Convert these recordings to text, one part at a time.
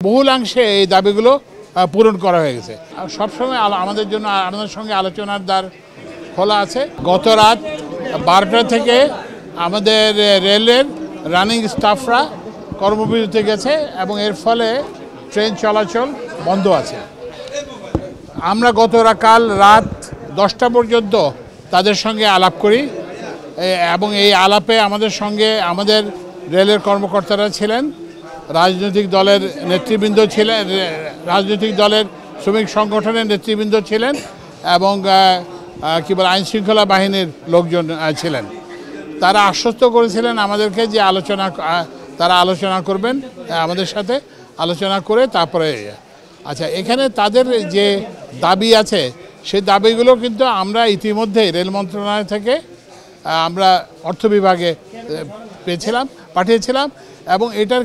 বহুলাংশে এই দাবিগুলো পূরণ করা হয়ে গেছে। সবসময় আমাদের জন্য আমাদের সঙ্গে আলোচনার দ্বার খোলা আছে। গত রাত 12টা থেকে আমাদের রেলের রানিং স্টাফরা কর্মবিরতিতে গেছে এবং এর ফলে ট্রেন চলাচল বন্ধ আছে। আমরা কাল রাত 10টা পর্যন্ত তাদের সঙ্গে আলাপ করি এবং এই আলাপে আমাদের সঙ্গে আমাদের রেলের কর্মকর্তারা ছিলেন, রাজনৈতিক দলের নেতৃবৃন্দ ছিলেন, রাজনৈতিক দলের শ্রমিক সংগঠনের নেতৃবৃন্দ ছিলেন এবং আইনশৃঙ্খলা বাহিনীর লোকজন ছিলেন। তারা আশ্বস্ত করেছিলেন আমাদেরকে যে তারা আলোচনা করবেন, আমাদের সাথে আলোচনা করে তারপরে আচ্ছা এখানে তাদের যে দাবি আছে সেই দাবিগুলো কিন্তু আমরা ইতিমধ্যেই রেল মন্ত্রণালয় থেকে আমরা অর্থ বিভাগে পাঠিয়েছিলাম এবং এটা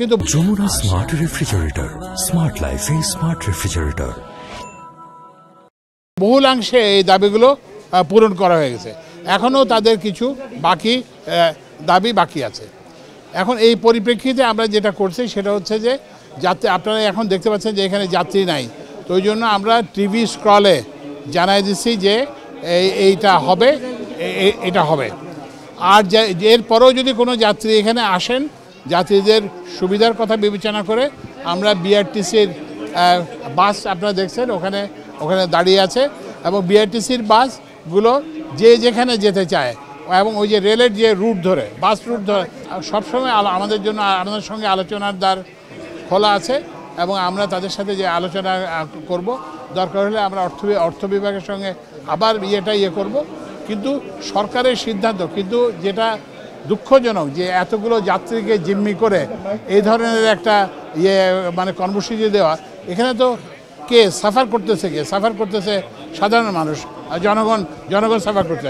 কিন্তু যমুনা স্মার্ট রেফ্রিজারেটর, স্মার্ট লাইফে স্মার্ট রেফ্রিজারেটর। বহুলাংশে এই দাবিগুলো পূরণ করা হয়ে গেছে। এখনও তাদের কিছু দাবি বাকি আছে। এখন এই পরিপ্রেক্ষিতে আমরা যেটা করছি সেটা হচ্ছে যে যাত্রী, আপনারা এখন দেখতে পাচ্ছেন যে এখানে যাত্রী নাই, তো ওই জন্য আমরা টিভি স্ক্রলে জানাই দিচ্ছি যে এইটা হবে, এটা হবে। আর এরপরেও যদি কোনো যাত্রী এখানে আসেন, যাত্রীদের সুবিধার কথা বিবেচনা করে আমরা বিআরটিসির বাস আপনারা দেখছেন ওখানে দাঁড়িয়ে আছে এবং বিআরটিসির বাসগুলো যেখানে যেতে চায় এবং ওই যে রেলের যে রুট ধরে বাস রুট ধরে সবসময় আমাদের জন্য আমাদের সঙ্গে আলোচনার দ্বার খোলা আছে এবং আমরা তাদের সাথে যে আলোচনা করব, দরকার হলে আমরা অর্থ বিভাগের সঙ্গে আবার করব। কিন্তু সরকারের সিদ্ধান্ত কিন্তু যেটা দুঃখজনক যে এতগুলো যাত্রীকে জিম্মি করে এই ধরনের একটা কর্মসূচি দেওয়া, এখানে তো সাফার করতেছে সাধারণ মানুষ, জনগণ সাফার করতে